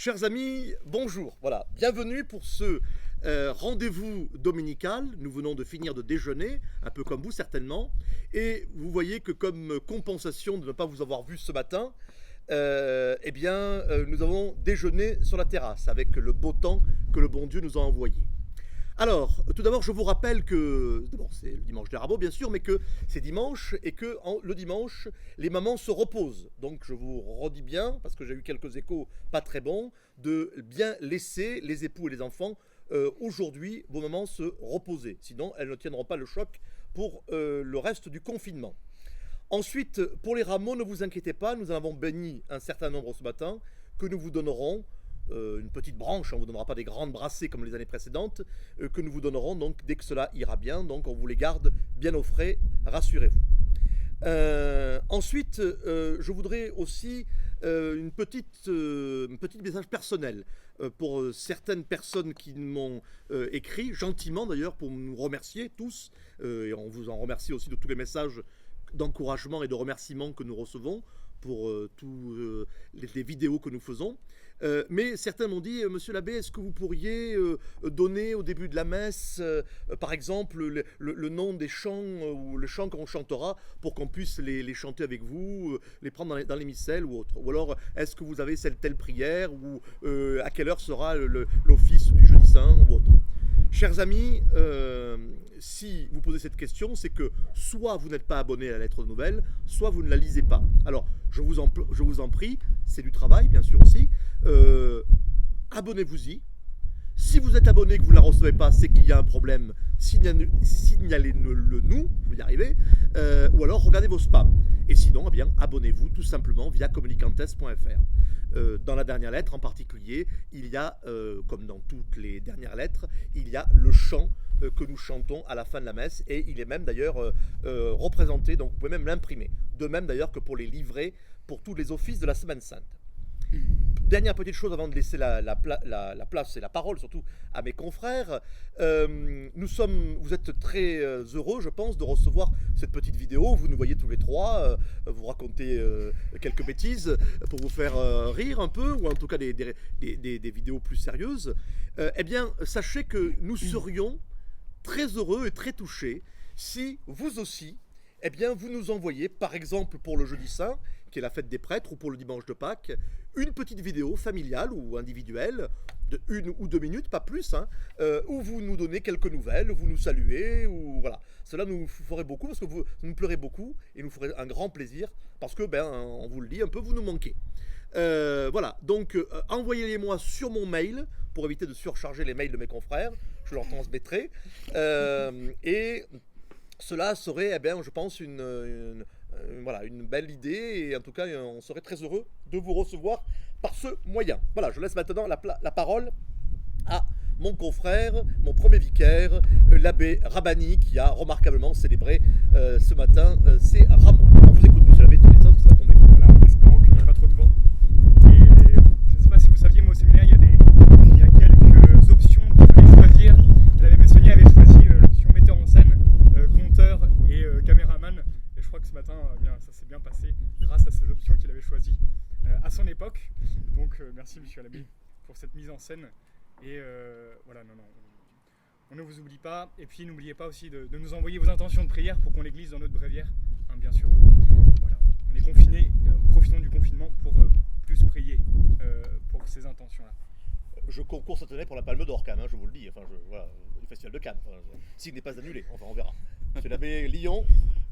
Chers amis, bonjour. Voilà, bienvenue pour ce rendez-vous dominical. Nous venons de finir de déjeuner, un peu comme vous certainement. Et vous voyez que comme compensation de ne pas vous avoir vu ce matin, nous avons déjeuné sur la terrasse avec le beau temps que le bon Dieu nous a envoyé. Alors, tout d'abord, je vous rappelle que, d'abord c'est le dimanche des rameaux bien sûr, mais que c'est dimanche et que le dimanche, les mamans se reposent. Donc je vous redis bien, parce que j'ai eu quelques échos pas très bons, de bien laisser les époux et les enfants aujourd'hui, vos mamans, se reposer. Sinon, elles ne tiendront pas le choc pour le reste du confinement. Ensuite, pour les rameaux, ne vous inquiétez pas, nous en avons béni un certain nombre ce matin que nous vous donnerons. Une petite branche, on ne vous donnera pas des grandes brassées comme les années précédentes, que nous vous donnerons donc dès que cela ira bien, donc on vous les garde bien au frais, rassurez-vous. Ensuite, je voudrais aussi une petite message personnel pour certaines personnes qui m'ont écrit, gentiment d'ailleurs, pour nous remercier tous, et on vous en remercie aussi de tous les messages d'encouragement et de remerciements que nous recevons pour tous les vidéos que nous faisons. Mais certains m'ont dit, monsieur l'abbé, est-ce que vous pourriez donner au début de la messe, par exemple, le nom des chants ou le chant qu'on chantera pour qu'on puisse les chanter avec vous, les prendre dans les missels ou autre. Ou alors, est-ce que vous avez telle prière ou à quelle heure sera l'office du jeudi saint ou autre. Chers amis, si vous posez cette question, c'est que soit vous n'êtes pas abonné à la lettre de nouvelles, soit vous ne la lisez pas. Alors, je vous en prie, c'est du travail bien sûr aussi, abonnez-vous-y. Si vous êtes abonné et que vous ne la recevez pas, c'est qu'il y a un problème, signalez-le nous, je vais y arriver, ou alors regardez vos spams. Et sinon, eh bien, abonnez-vous tout simplement via communicantes.fr. Dans la dernière lettre en particulier, il y a, comme dans toutes les dernières lettres, il y a le chant que nous chantons à la fin de la messe, et il est même d'ailleurs représenté, donc vous pouvez même l'imprimer. De même d'ailleurs que pour les livrets, pour tous les offices de la Semaine Sainte. Dernière petite chose avant de laisser la place et la parole surtout à mes confrères, vous êtes très heureux je pense de recevoir cette petite vidéo, vous nous voyez tous les trois, vous racontez quelques bêtises pour vous faire rire un peu, ou en tout cas des vidéos plus sérieuses. Eh bien sachez que nous serions très heureux et très touchés si vous aussi, eh bien vous nous envoyez par exemple pour le jeudi saint, qui est la fête des prêtres, ou pour le dimanche de Pâques, une petite vidéo familiale ou individuelle de 1 ou 2 minutes, pas plus, où vous nous donnez quelques nouvelles, vous nous saluez, ou voilà. Cela nous ferait beaucoup parce que vous nous pleurez beaucoup et nous ferait un grand plaisir parce que, on vous le dit un peu, vous nous manquez. Voilà, donc envoyez-les-moi sur mon mail pour éviter de surcharger les mails de mes confrères, je leur transmettrai, et cela serait, je pense, une belle idée, et en tout cas on serait très heureux de vous recevoir par ce moyen. Voilà, je laisse maintenant la parole à mon confrère, mon premier vicaire, l'abbé Rabani, qui a remarquablement célébré ce matin ses rameaux. On vous écoute, monsieur l'abbé, tous les autres, ça va tomber. Voilà, en espérant qu'il n'y ait pas trop de vent. Et je ne sais pas si vous saviez, moi au séminaire, il y a quelques options qu'il fallait choisir. L'abbé Messonnier avait choisi l'option metteur en scène, conteur et caméraman. Et je crois que ce matin, ça s'est bien passé grâce à ces options qu'il avait choisies à son époque. Donc merci monsieur l'abbé pour cette mise en scène. Et voilà, on ne vous oublie pas. Et puis n'oubliez pas aussi de nous envoyer vos intentions de prière pour qu'on les glisse dans notre bréviaire. Bien sûr, voilà, on est confinés, profitons du confinement pour plus prier pour ces intentions-là. Je concours cette année pour la Palme d'Or quand même, je vous le dis, voilà, du Festival de Cannes, s'il n'est pas annulé, on verra. Monsieur l'abbé Lyon.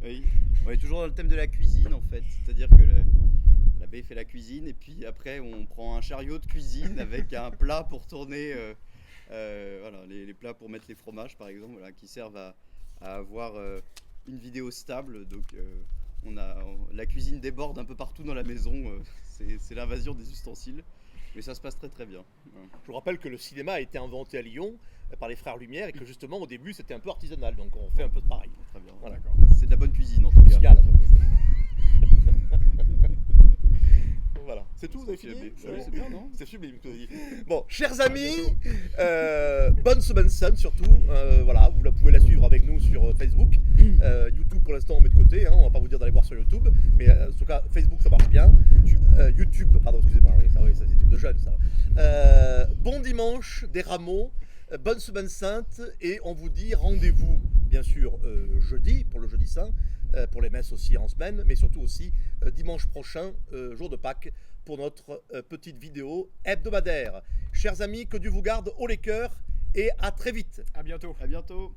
Oui, on est toujours dans le thème de la cuisine en fait, c'est-à-dire que l'abbé fait la cuisine et puis après on prend un chariot de cuisine avec un plat pour tourner, voilà, les plats pour mettre les fromages par exemple, voilà, qui servent à avoir une vidéo stable. Donc la cuisine déborde un peu partout dans la maison, c'est l'invasion des ustensiles. Mais ça se passe très très bien. Je vous rappelle que le cinéma a été inventé à Lyon par les frères Lumière et que justement au début c'était un peu artisanal, donc on fait un peu de pareil. Très bien, voilà. C'est de la bonne cuisine en tout cas. Voilà, c'est tout, vous avez fini? Oui, c'est bien, non? C'est sublime, tout dit. Bon, chers amis, bonne semaine sainte surtout. Voilà, vous pouvez la suivre avec nous sur Facebook. YouTube pour l'instant on met de côté, on va pas vous dire d'aller voir sur YouTube, mais en tout cas Facebook ça marche bien. YouTube, pardon, excusez-moi, oui, ça c'est tout de jeune ça. Bon dimanche des rameaux, bonne semaine sainte et on vous dit rendez-vous bien sûr jeudi pour le jeudi saint, pour les messes aussi en semaine, mais surtout aussi dimanche prochain, jour de Pâques, pour notre petite vidéo hebdomadaire. Chers amis, que Dieu vous garde haut les cœurs et à très vite. À bientôt. À bientôt.